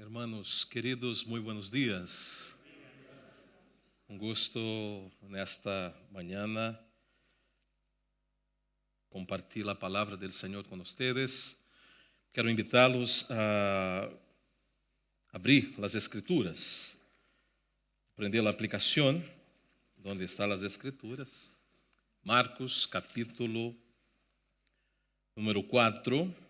Hermanos queridos, muy buenos días. Un gusto nesta mañana compartir la palabra del Señor con ustedes. Quero invitá-los a abrir las Escrituras, aprender la aplicación, donde están las Escrituras. Marcos, capítulo número 4.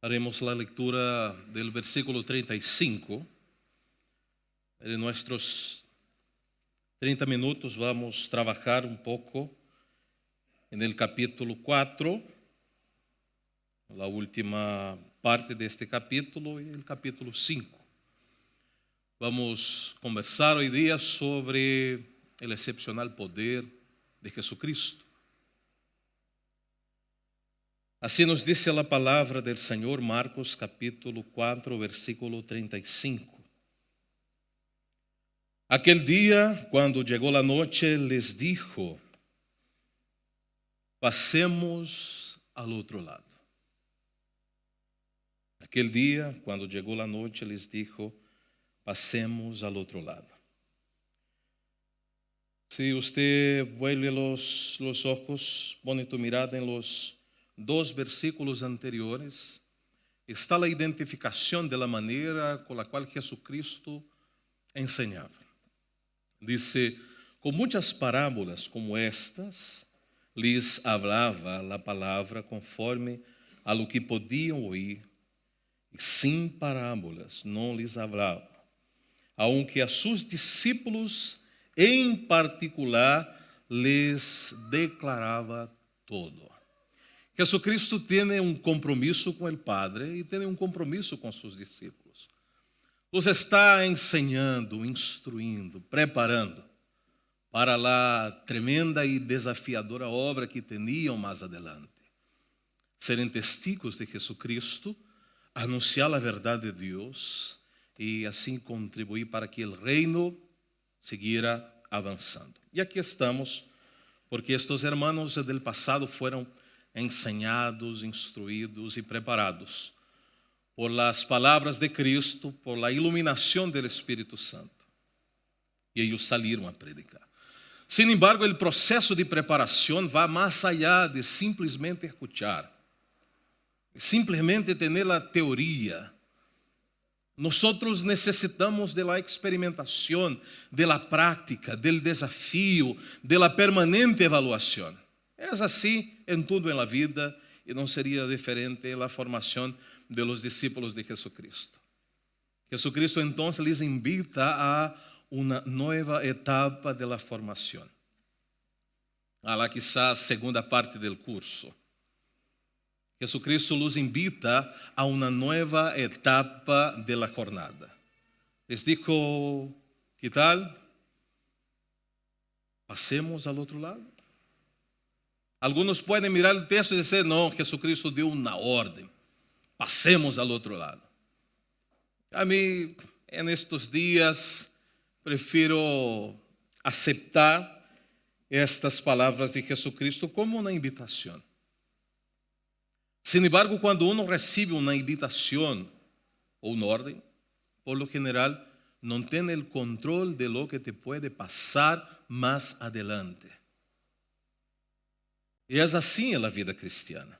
Haremos la lectura del versículo 35. En nuestros 30 minutos vamos a trabajar un poco en el capítulo 4, la última parte de este capítulo y el capítulo 5. Vamos a conversar hoy día sobre el excepcional poder de Jesucristo. Assim nos dice a palavra del Senhor, Marcos capítulo 4, versículo 35. Aquel día, cuando llegó la noche, les dijo: pasemos al otro lado. Aquel día, cuando llegó la noche, les dijo: pasemos al otro lado. Si usted vuelve los ojos, pone tu mirada en los dos versículos anteriores, está la identificación de la manera con la cual Jesucristo enseñaba. Dice: con muchas parábolas como estas, les hablaba la palabra conforme a lo que podían oír, y sin parábolas no les hablaba, aunque a sus discípulos en particular les declaraba todo. Jesucristo tiene un compromiso con el Padre y tiene un compromiso con sus discípulos. Los está enseñando, instruyendo, preparando para la tremenda y desafiadora obra que tenían más adelante. Serem testigos de Jesucristo, anunciar la verdad de Dios y así contribuir para que el reino siguiera avanzando. Y aquí estamos, porque estos hermanos del pasado fueron enseñados, instruídos y preparados por las palabras de Cristo, por la iluminación del Espíritu Santo. Y ellos salieron a predicar. Sin embargo, el proceso de preparación va más allá de simplesmente escuchar, simplesmente tener la teoría. Nosotros necesitamos de la experimentación, de la práctica, del desafío, de la permanente evaluación. Es así en todo en la vida y no sería diferente en la formación de los discípulos de Jesucristo. Jesucristo entonces les invita a una nueva etapa de la formación, a la quizás segunda parte del curso. Jesucristo los invita a una nueva etapa de la jornada. Les dijo: ¿qué tal? Pasemos al otro lado. Algunos pueden mirar el texto y decir: no, Jesucristo dio una orden, pasemos al otro lado. A mí, en estos días, prefiero aceptar estas palabras de Jesucristo como una invitación. Sin embargo, cuando uno recibe una invitación o una orden, por lo general, no tiene el control de lo que te puede pasar más adelante. E é assim a vida cristiana.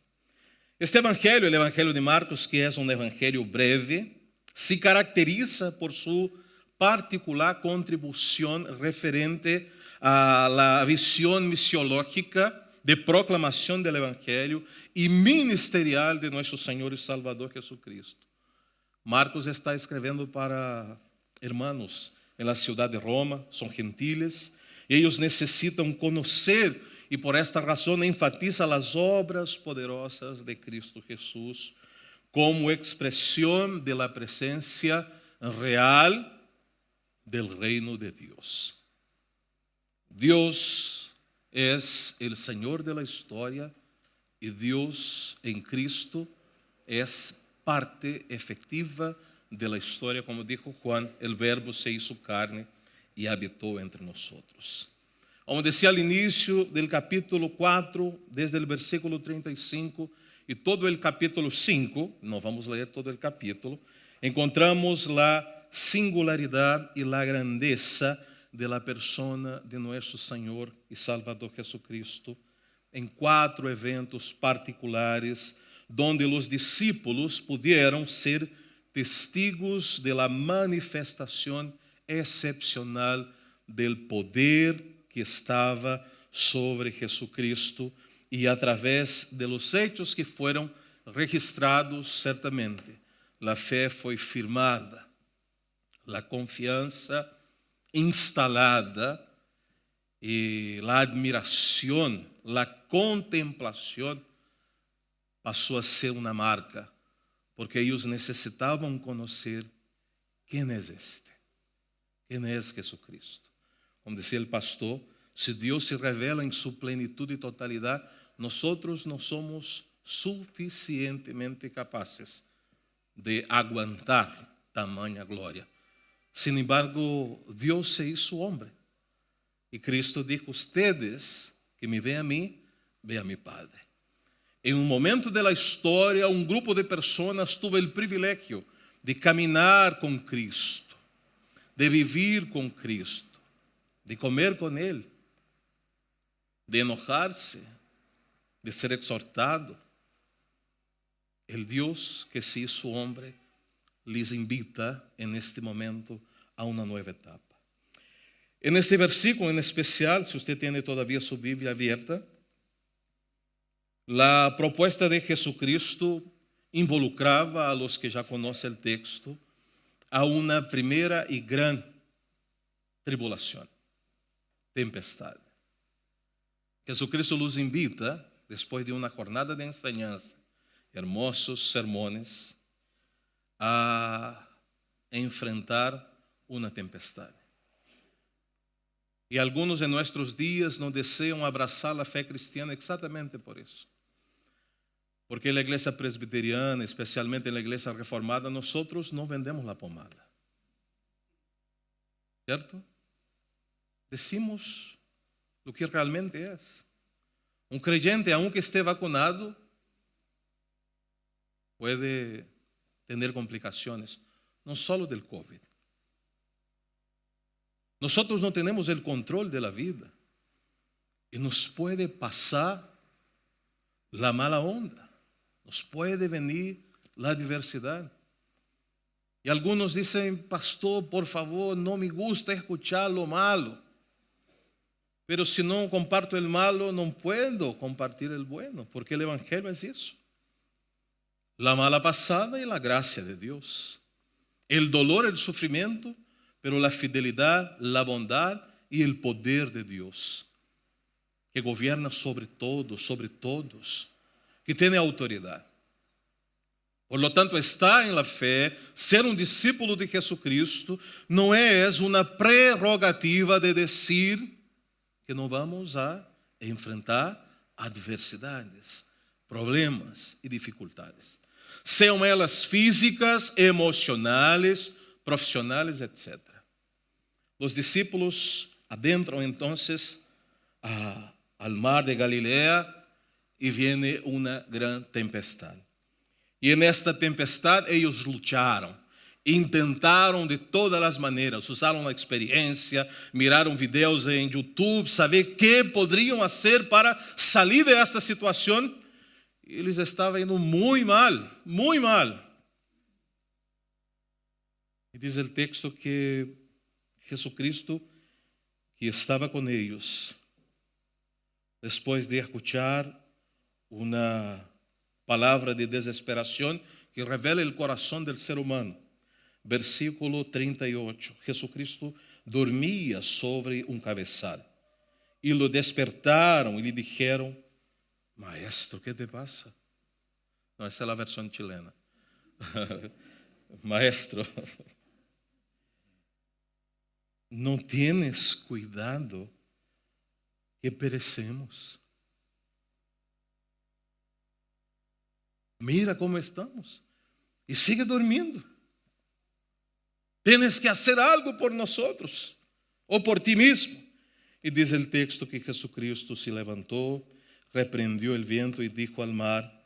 Este evangelho, o evangelho de Marcos, que é um evangelho breve, se caracteriza por sua particular contribuição referente a la visión misiológica de proclamação do evangelho e ministerial de nosso Senhor e Salvador Jesucristo. Marcos está escrevendo para hermanos en la ciudad de Roma, são gentiles, e eles necessitam conhecer. E por esta razão enfatiza as obras poderosas de Cristo Jesús como expressão de la presencia real del reino de Dios. Dios es el Señor de la historia y Dios en Cristo es parte efectiva de la historia, como dijo Juan: el verbo se hizo carne y habitó entre nosotros. Como decía al inicio del capítulo 4, desde el versículo 35, y todo el capítulo 5, no vamos a leer todo el capítulo, encontramos la singularidad y la grandeza de la persona de nuestro Señor y Salvador Jesucristo en 4 eventos particulares donde los discípulos pudieron ser testigos de la manifestación excepcional del poder que estaba sobre Jesucristo y a través de los hechos que fueron registrados, certamente, la fe fue firmada, la confianza instalada y la admiración, la contemplación pasó a ser una marca, porque ellos necesitaban conocer quién es este, quién es Jesucristo. Como decía el pastor, si Dios se revela en su plenitud y totalidad, nosotros no somos suficientemente capaces de aguantar tamaña gloria. Sin embargo, Dios se hizo hombre. Y Cristo dijo, ustedes que me ven a mí, ven a mi Padre. En un momento de la historia, un grupo de personas tuvo el privilegio de caminar con Cristo, de vivir con Cristo, de comer con Él, de enojarse, de ser exhortado. El Dios que se hizo hombre les invita en este momento a una nueva etapa. En este versículo en especial, si usted tiene todavía su Biblia abierta, la propuesta de Jesucristo involucraba a los que ya conocen el texto a una primera y gran tribulación, tempestad. Jesucristo los invita, después de una jornada de enseñanza, hermosos sermones, a enfrentar una tempestad. Y algunos en nuestros días no desean abrazar la fe cristiana exactamente por eso. Porque en la iglesia presbiteriana, especialmente en la iglesia reformada, nosotros no vendemos la pomada. ¿Cierto? Decimos lo que realmente es. Un creyente, aunque esté vacunado, puede tener complicaciones, no solo del COVID. Nosotros no tenemos el control de la vida y nos puede pasar la mala onda, nos puede venir la adversidad. Y algunos dicen, pastor, por favor, no me gusta escuchar lo malo, pero si no comparto el malo, no puedo compartir el bueno, porque el evangelio es eso. La mala pasada y la gracia de Dios, el dolor, el sufrimiento, pero la fidelidad, la bondad y el poder de Dios, que gobierna sobre todos, que tiene autoridad. Por lo tanto, estar en la fe, ser un discípulo de Jesucristo, no es una prerrogativa de decir que no vamos a enfrentar adversidades, problemas y dificultades. Sean elas físicas, emocionales, profesionales, etc. Los discípulos adentran entonces al mar de Galilea y viene una gran tempestad. Y en esta tempestad ellos lucharon, intentaron de todas las maneras, usaron la experiencia, miraron videos en YouTube, saber qué podrían hacer para salir de esta situación. Y les estaba yendo muy mal, muy mal. Y dice el texto que Jesucristo, que estaba con ellos, después de escuchar una palabra de desesperación que revela el corazón del ser humano. Versículo 38. Jesucristo dormía sobre un cabezal. Y lo despertaron y le dijeron, maestro, ¿qué te pasa? No, esa es la versión chilena. Maestro, ¿no tienes cuidado que perecemos? Mira cómo estamos. Y sigue durmiendo. Tienes que hacer algo por nosotros o por ti mismo. Y dice el texto que Jesucristo se levantó, reprendió el viento y dijo al mar,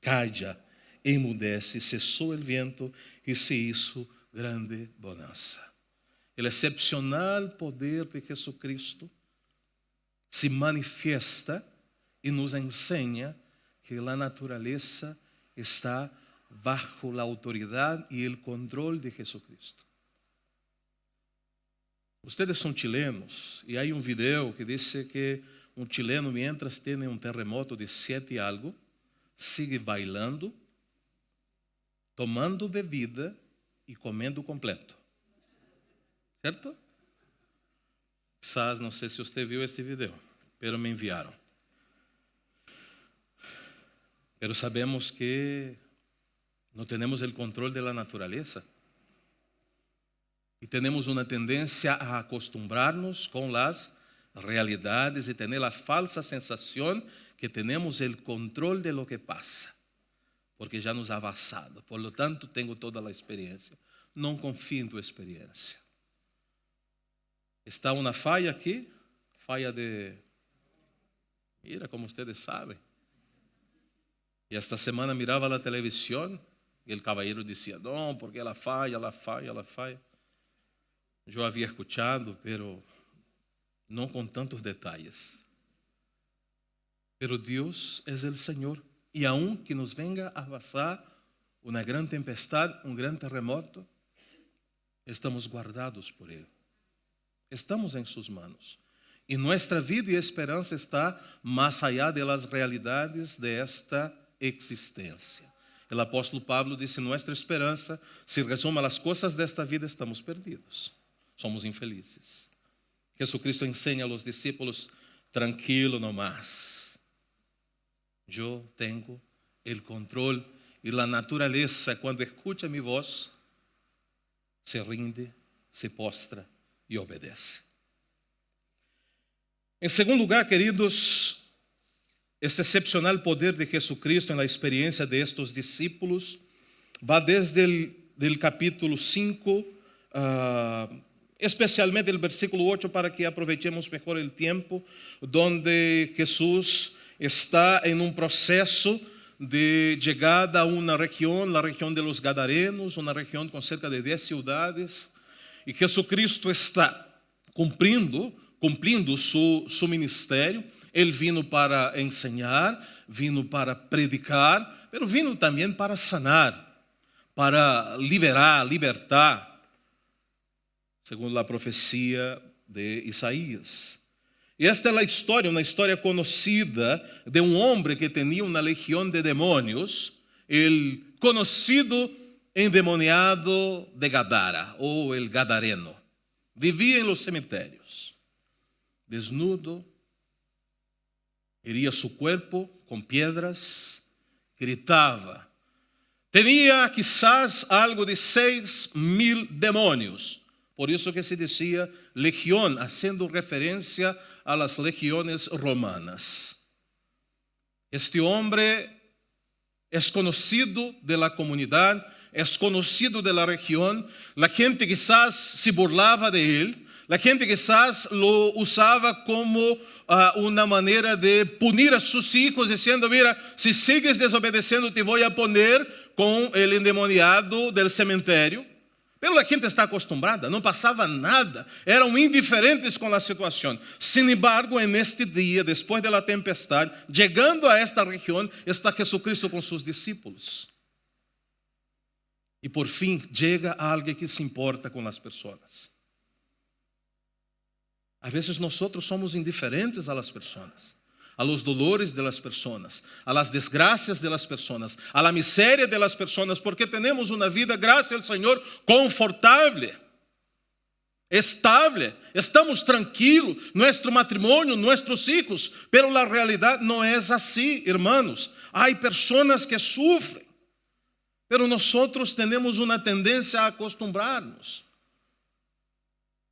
calla, emudece, cessou o vento e se hizo grande bonança. O excepcional poder de Jesucristo se manifiesta e nos ensina que a natureza está bajo a autoridade e o controle de Jesucristo. Ustedes são chilenos e há video que diz que chileno, mientras tem terremoto de 7 e algo, sigue bailando, tomando bebida e comendo completo. Certo? Quizás, não sei se você viu este video, pero me enviaram. Pero sabemos que não temos o controle da natureza. E temos uma tendência a acostumbrarnos com as realidades e ter a falsa sensação que temos o controle de lo que passa, porque já nos ha passado. Por lo tanto, tenho toda a experiência. Não confie em tua experiência. Está uma falha aqui, falha de... Mira, como vocês sabem. E esta semana mirava a televisão e o caballero dizia, não, porque ela falha, ela falha, ela falha. Eu havia escuchado, pero não com tantos detalhes. Pero Deus é o Senhor. E aun que nos venga a passar uma grande tempestade, grande terremoto, estamos guardados por Ele. Estamos em suas mãos. E nossa vida e esperança está mais allá das realidades desta existência. O apóstolo Pablo disse, nossa esperança se resume às coisas desta vida, estamos perdidos. Somos infelizes. Jesucristo ensina aos discípulos, tranquilo nomás. Eu tenho o controle e a natureza, quando escuta minha voz, se rinde, se postra e obedece. Em segundo lugar, queridos, este excepcional poder de Jesucristo na experiência de estes discípulos vai desde o capítulo 5, especialmente el versículo 8, para que aproveitemos melhor o tempo, donde Jesús está em processo de chegada a uma região, a região de los Gadarenos, uma região com cerca de 10 cidades, e Jesucristo está cumprindo su ministério. Ele vino para ensinar, vino para predicar, mas vino também para sanar, para libertar, segundo a profecia de Isaías. E esta é a história, uma história conhecida de homem que tinha uma legião de demônios, o conhecido endemoniado de Gadara, ou el Gadareno. Vivia em los cemitérios, desnudo, hería su cuerpo com piedras, gritava. Tinha quizás algo de 6.000 demônios. Por isso que se dizia legião, haciendo referência a las legiones romanas. Este homem é conhecido de la comunidade, é conhecido de la região. La gente quizás se burlava de ele. La gente quizás lo usava como uma maneira de punir a sus hijos, dizendo, mira, si sigues desobedecendo, te vou a poner com el endemoniado del cemitério. Pero a gente está acostumbrada, não passava nada, eram indiferentes com a situação. Sin embargo, neste dia, depois da tempestade, chegando a esta região, está Jesucristo com seus discípulos. E por fim, chega alguém que se importa com as pessoas. A vezes nós somos indiferentes a las pessoas, a los dolores de las personas, a las desgracias de las personas, a la miseria de las personas, porque temos uma vida, graças ao Senhor, confortável, estável, estamos tranquilos, nosso matrimônio, nossos hijos, pero a realidade não é assim, irmãos. Há pessoas que sofrem, pero nós temos uma tendência a acostumbrarnos.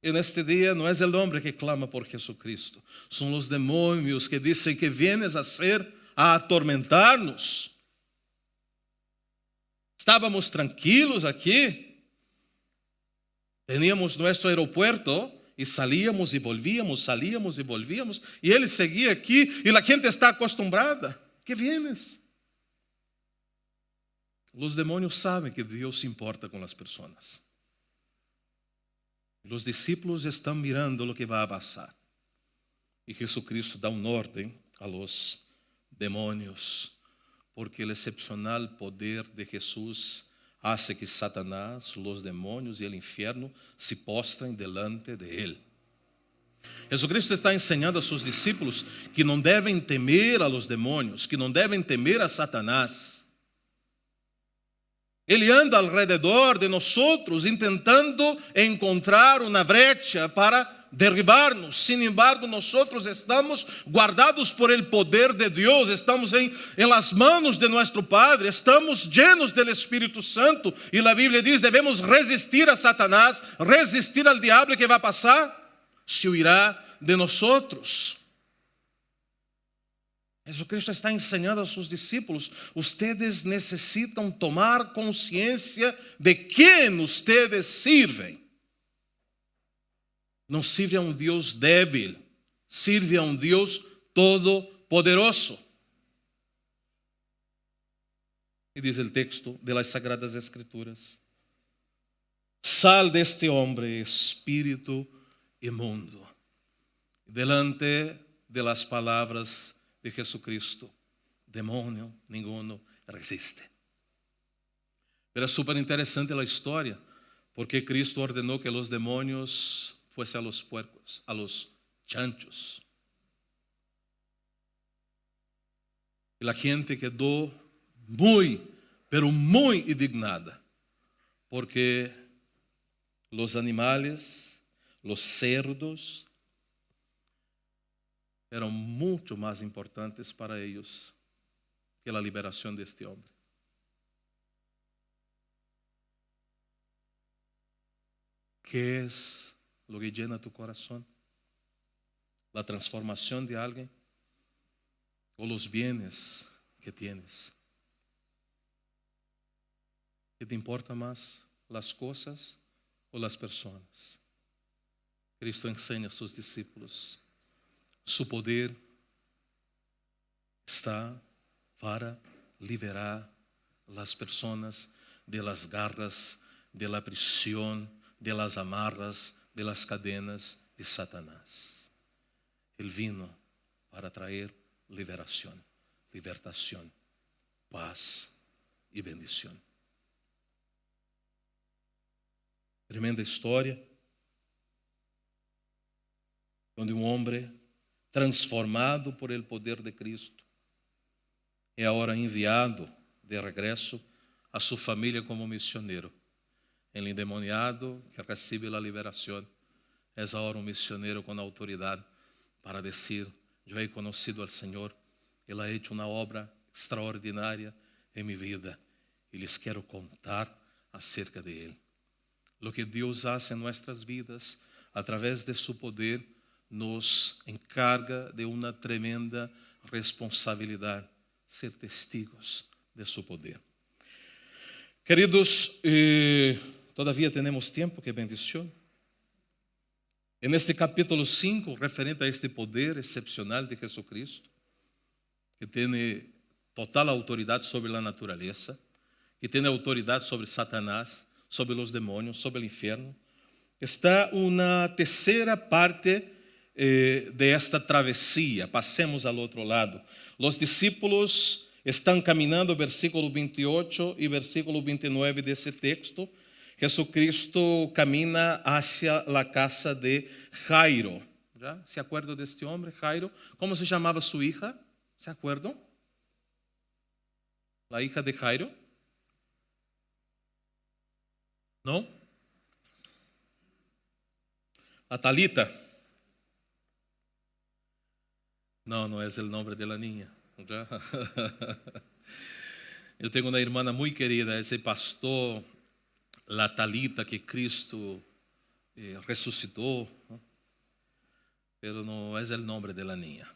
E neste dia não é o homem que clama por Jesucristo, são os demônios que dizem que vienes a atormentar-nos. Estávamos tranquilos aqui, teníamos nosso aeropuerto e salíamos e volvíamos, e ele seguia aqui e a gente está acostumbrada. Que vienes? Os demônios sabem que Deus se importa com as pessoas. Os discípulos estão mirando o que vai passar. E Jesucristo dá ordem a los demônios, porque o excepcional poder de Jesus hace que Satanás, os demônios e o inferno se postrem delante de Ele. Jesucristo está ensinando a seus discípulos que não devem temer a los demônios, que não devem temer a Satanás. Ele anda alrededor de nós, tentando encontrar uma brecha para derribar-nos. Sin embargo, nós estamos guardados por el poder de Deus, estamos em las manos de nosso Padre, estamos llenos del Espírito Santo. E a Bíblia diz: devemos resistir a Satanás, resistir al diabo. Que vai passar? Se huirá de nós. Jesucristo está ensinando a seus discípulos: ustedes necessitam tomar consciência de quem ustedes sirvem. Não sirve a Deus débil, sirve a Deus todo-poderoso. E diz o texto de las Sagradas Escrituras: sal deste homem, espírito imundo. Delante de las palavras de Jesucristo, demônio nenhum resiste. Era super interessante a história, porque Cristo ordenou que os demônios fossem a los puercos, a los chanchos. E a gente quedou pero muy indignada, porque os animais, os cerdos, eram muito mais importantes para eles que a liberação deste homem. ¿Qué es lo que llena tu corazón? ¿La transformación de alguien o los bienes que tienes? ¿Qué te importa más, las cosas o las personas? Cristo enseña a sus discípulos: su poder está para liberar las personas de las garras, de la prisión, de las amarras, de las cadenas de Satanás. Él vino para traer liberación, libertación, paz y bendición. Tremenda história, onde homem transformado por el poder de Cristo é agora enviado de regresso a sua família como missioneiro. El endemoniado que recebe a liberação é agora um missioneiro com autoridade para dizer: eu he conhecido ao Senhor, Ele ha hecho uma obra extraordinária em minha vida e lhes quero contar acerca de Ele. Lo que Deus hace em nossas vidas, através de su poder, nos encarga de uma tremenda responsabilidade: ser testigos de su poder. Queridos, todavía temos tempo, que bendição. En este capítulo 5, referente a este poder excepcional de Jesucristo, que tem total autoridade sobre a natureza, que tem autoridade sobre Satanás, sobre os demônios, sobre o inferno, está uma terceira parte de esta travessia. Passemos ao outro lado. Os discípulos estão caminhando, versículo 28 e versículo 29 desse texto. Jesucristo camina hacia a casa de Jairo. ¿Ya? ¿Se acuerdan deste homem, Jairo? Como se chamava sua hija? ¿Se acuerdan? La hija de Jairo. ¿No? A Talita. No, no es el nombre de la niña. ¿Ya? Eu tenho uma irmã muito querida, esse pastor, la Talita, que Cristo ressuscitou, ¿no? Pero no es el nombre de la niña.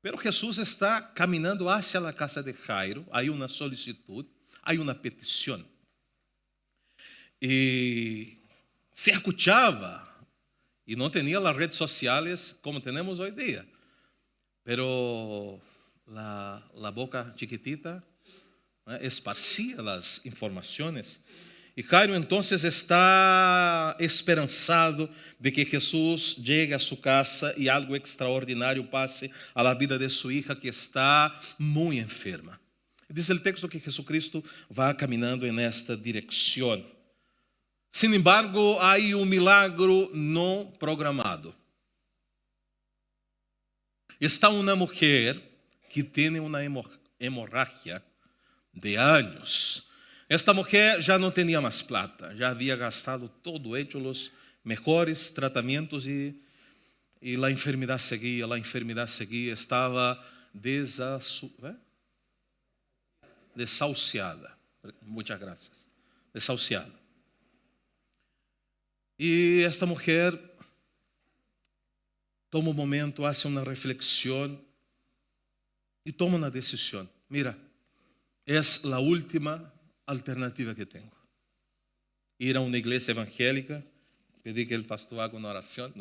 Pero Jesús está caminando hacia la casa de Jairo. Hay una solicitud, hay una petición. E se escuchaba, e não tinha as redes sociais como temos hoje em dia, pero la boca chiquitita esparcía las informaciones. Y Jairo entonces está esperanzado de que Jesús llegue a su casa y algo extraordinario pase a la vida de su hija que está muy enferma. Dice el texto que Jesucristo va caminando en esta dirección. Sin embargo, hay un milagro no programado. Está una mujer que tiene una hemorragia de años. Esta mujer ya no tenía más plata, ya había gastado todo, hecho los mejores tratamientos y la enfermedad seguía, estaba desahuciada. Muchas gracias. Desahuciada. Y esta mujer toma un momento, hace una reflexión y toma una decisión. Mira, es la última alternativa que tengo. Ir a una iglesia evangélica, pedir que el pastor haga una oración.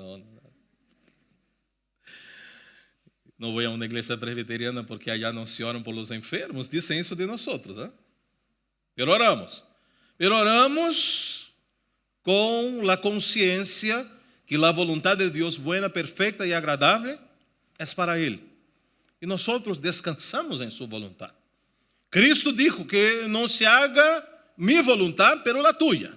No voy a una iglesia presbiteriana porque allá no se oran por los enfermos. Dicen eso de nosotros, ¿eh? Pero oramos con la conciencia que la voluntad de Dios buena, perfecta y agradable es para Él. Y nosotros descansamos en su voluntad. Cristo dijo que no se haga mi voluntad, pero la tuya.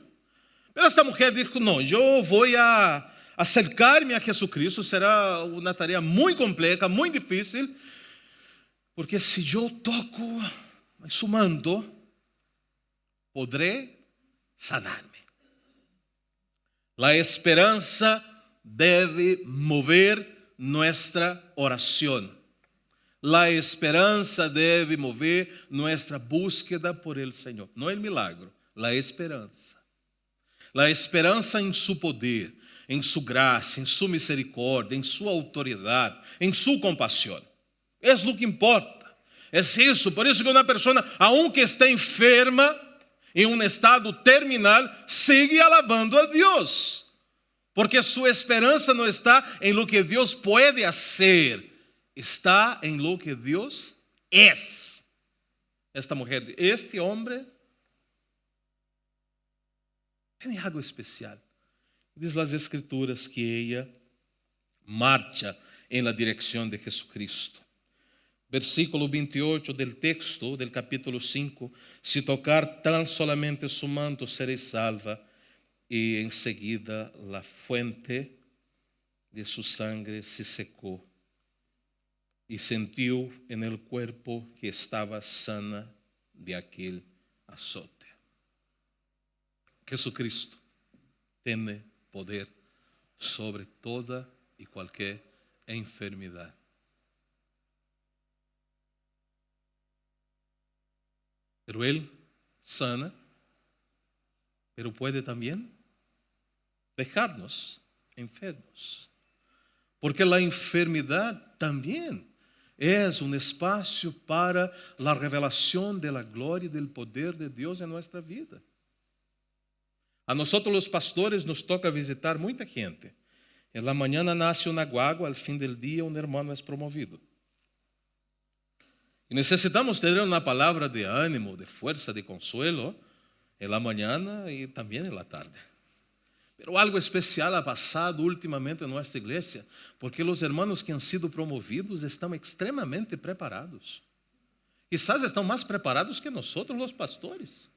Pero esta mujer dijo, no, yo voy a acercarme a Jesucristo, será una tarea muy compleja, muy difícil, porque si yo toco en su manto, podré sanarme. La esperanza debe mover nuestra oración. La esperanza debe mover nuestra búsqueda por el Señor. No el milagro, la esperanza. La esperanza en su poder, en su gracia, en su misericordia, en su autoridad, en su compasión. Es lo que importa. Es eso. Por eso que una persona, aunque esté enferma, en un estado terminal, sigue alabando a Dios. Porque su esperanza no está en lo que Dios puede hacer. Está en lo que Dios es. Esta mujer, este hombre, tiene algo especial. Diz las Escrituras que ella marcha en la dirección de Jesucristo. Versículo 28 del texto del capítulo 5. Si tocar tan solamente su manto, seré salva. Y enseguida la fuente de su sangre se secó. Y sintió en el cuerpo que estaba sana de aquel azote. Jesucristo tiene poder sobre toda y cualquier enfermedad. Pero Él sana, pero puede también dejarnos enfermos. Porque la enfermedad también es un espacio para la revelación de la gloria y del poder de Dios en nuestra vida. A nosotros los pastores nos toca visitar mucha gente. En la mañana nace una guagua, al fin del día un hermano es promovido. Y necesitamos tener una palabra de ánimo, de fuerza, de consuelo en la mañana y también en la tarde. Pero algo especial ha pasado últimamente en nuestra iglesia, porque los hermanos que han sido promovidos están extremadamente preparados. Quizás estão mais preparados que nosotros los pastores.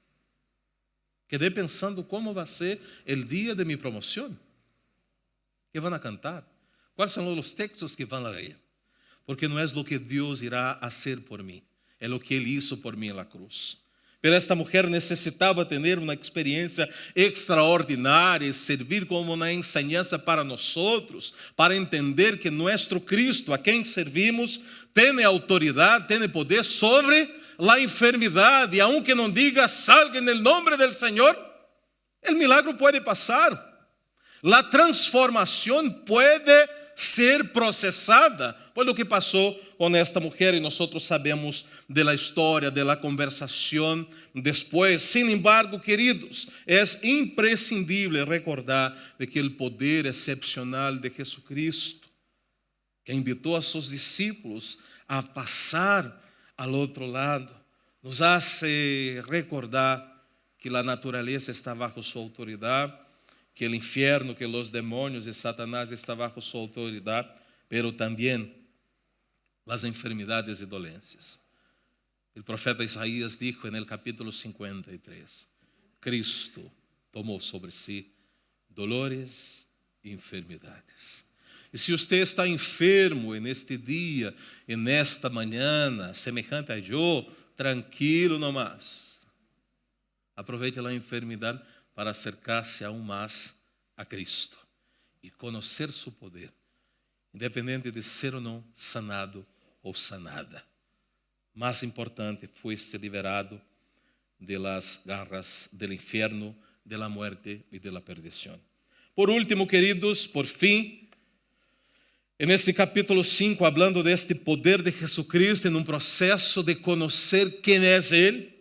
Quedé pensando cómo va a ser el día de mi promoción. ¿Qué van a cantar? ¿Cuáles son los textos que van a leer? Porque no es lo que Dios irá a hacer por mí, es lo que Él hizo por mí en la cruz. Pero esta mujer necesitaba tener una experiencia extraordinaria y servir como una enseñanza para nosotros, para entender que nuestro Cristo, a quien servimos, tiene autoridad, tiene poder sobre la enfermedad. Y aunque no diga salga en el nombre del Señor, el milagro puede pasar. La transformación puede ser procesada por lo que pasó con esta mujer y nosotros sabemos de la historia, de la conversación después. Sin embargo, queridos, es imprescindible recordar de que el poder excepcional de Jesucristo, que invitó a sus discípulos a pasar al otro lado, nos hace recordar que a natureza está bajo sua autoridade, que o inferno, que os demônios e Satanás está bajo sua autoridade, pero também as enfermidades e dolências. O profeta Isaías dijo no capítulo 53, Cristo tomou sobre si dolores e enfermidades. E se você está enfermo neste dia, nesta manhã, semejante a eu, tranquilo nomás. Aproveite a enfermidade para acercar-se aún mais a Cristo e conhecer seu poder, independente de ser ou não sanado ou sanada. Mais importante, foste liberado de las garras del inferno, de la muerte y de la perdición. Por último, queridos, por fim, en este capítulo 5, hablando de este poder de Jesucristo en un proceso de conocer quién es Él,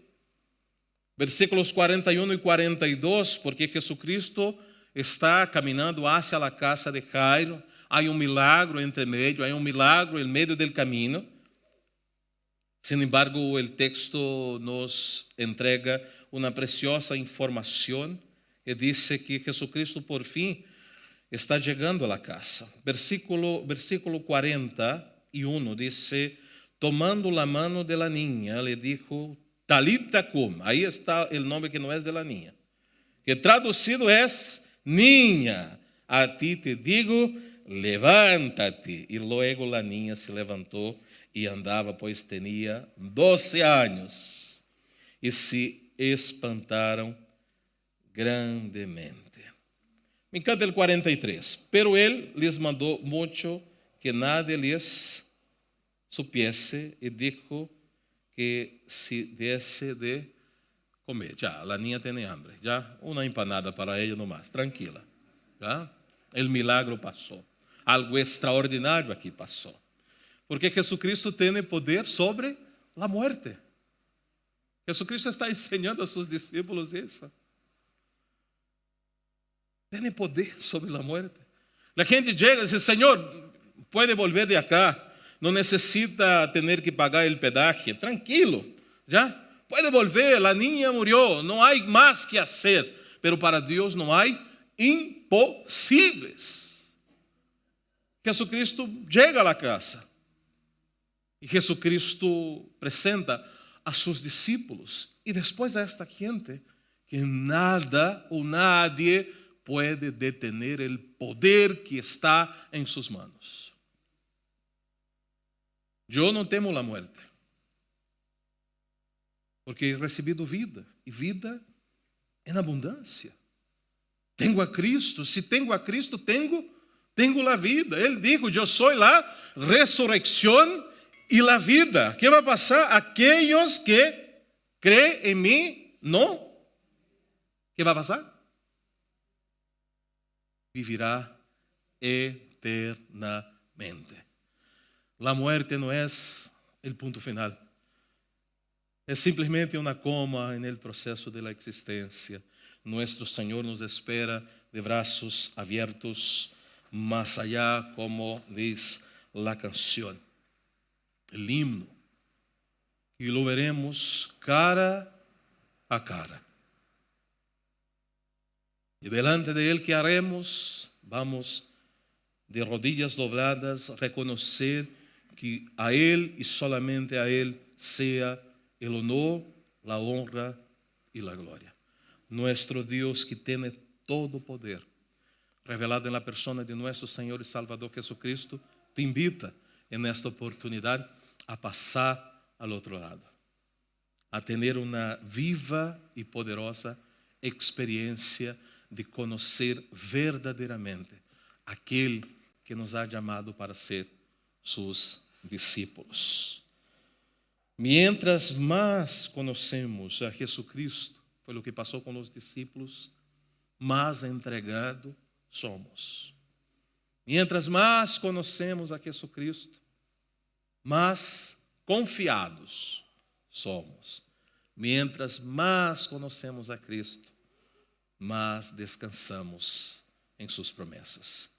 versículos 41 y 42, porque Jesucristo está caminando hacia la casa de Jairo, hay un milagro entre medio, hay un milagro en medio del camino. Sin embargo, el texto nos entrega una preciosa información que dice que Jesucristo por fin está llegando a la casa. Versículo 41 dice, tomando la mano de la niña, le dijo, Talita cum. Ahí está el nombre que no es de la niña, que traducido es niña. A ti te digo, levántate. Y luego la niña se levantó e andava, pois tinha 12 anos, e se espantaram grandemente. Me encanta o 43. Pero ele lhes mandou muito que nada lhes supiese, e dijo que se desse de comer. Já, a niña tem hambre. Já, uma empanada para ela nomás, tranquila. Já, o milagro passou. Algo extraordinário aqui passou. Porque Jesucristo tem poder sobre a morte. Jesucristo está ensinando a seus discípulos isso. Tem poder sobre a morte. A gente chega e diz, Senhor, pode volver de acá. Não necessita ter que pagar o pedaje. Tranquilo, já? Pode volver, a niña murió. Não há mais que fazer. Pero para Deus não há impossíveis. Jesucristo chega à casa. E Jesucristo apresenta a seus discípulos e depois a esta gente que nada ou nadie pode detener o poder que está em suas manos. Eu não temo a morte, porque he recebido vida e vida em abundância. Tenho a Cristo, se tenho a Cristo, tenho a vida. Ele disse, eu sou a ressurreição e a vida. ¿Qué va a pasar? Aquellos que creen en mí, no. ¿Qué va a pasar? Vivirá eternamente. La muerte no es el punto final. Es simplemente una coma en el proceso de la existencia. Nuestro Señor nos espera de brazos abiertos, más allá, como dice la canción. El himno, y lo veremos cara a cara. Y delante de Él, ¿qué haremos? Vamos de rodillas dobladas, reconocer que a Él y solamente a Él sea el honor, la honra y la gloria. Nuestro Dios que tiene todo poder, revelado en la persona de nuestro Señor y Salvador Jesucristo, te invita en esta oportunidad a passar ao outro lado, a ter uma viva e poderosa experiência de conhecer verdadeiramente aquele que nos ha chamado para ser seus discípulos. Mientras mais conhecemos a Jesucristo, foi o que passou com os discípulos, mais entregado somos. Mientras mais conhecemos a Jesucristo, mas confiados somos. Mientras mais conhecemos a Cristo, mais descansamos em suas promessas.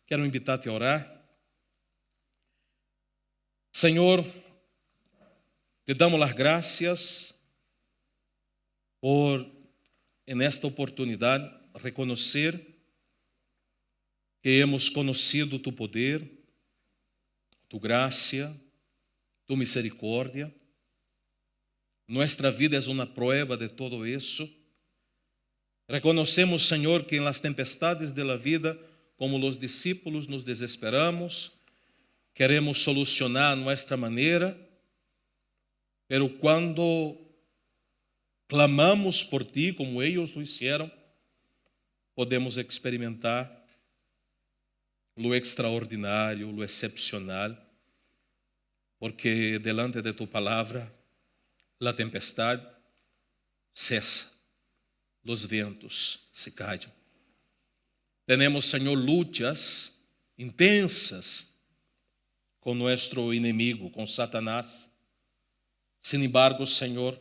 Quero invitar-te a orar. Senhor, Te damos las gracias por, en esta oportunidad, reconocer que hemos conocido tu poder, tu gracia, tu misericordia. Nuestra vida es una prueba de todo eso. Reconocemos, Señor, que en las tempestades de la vida, como los discípulos, nos desesperamos, queremos solucionar a nuestra manera, pero cuando clamamos por ti, como ellos lo hicieron, podemos experimentar lo extraordinario, lo excepcional, porque delante de tu palabra, la tempestad cesa, los vientos se callan. Tenemos, Señor, luchas intensas con nuestro enemigo, con Satanás. Sin embargo, Señor,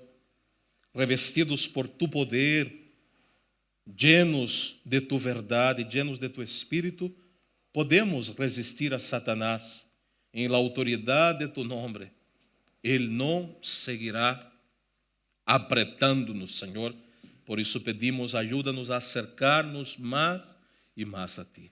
revestidos por tu poder, llenos de tu verdad y llenos de tu Espíritu, podemos resistir a Satanás en la autoridad de tu nombre. Él no seguirá apretándonos, Señor. Por isso pedimos, ajuda-nos a acercar-nos mais e mais a Ti.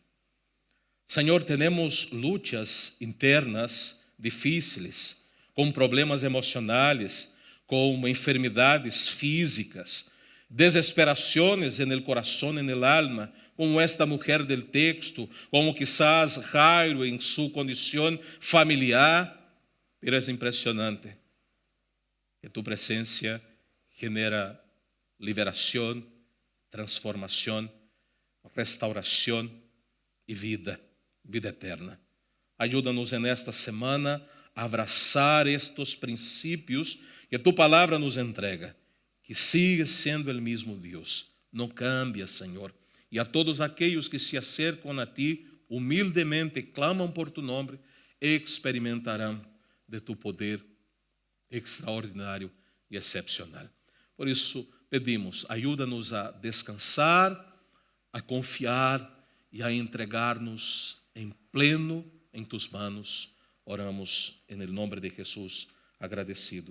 Senhor, temos lutas internas difíceis, com problemas emocionais, com enfermidades físicas, desesperações en el corazón, en el alma, como esta mulher del texto, como quizás Jairo em sua condição familiar. Pero é impressionante que tu presença genera liberação, transformação, restauração e vida eterna. Ajuda-nos nesta semana a abraçar estes princípios que tu palavra nos entrega, que sigue sendo o mesmo Deus, não cambia, Senhor. E a todos aqueles que se acercam a ti, humildemente clamam por tu nome, experimentarão de tu poder extraordinário e excepcional. Por isso, pedimos, ajuda-nos a descansar, a confiar e a entregar-nos em pleno em tus manos. Oramos em nome de Jesus, agradecidos.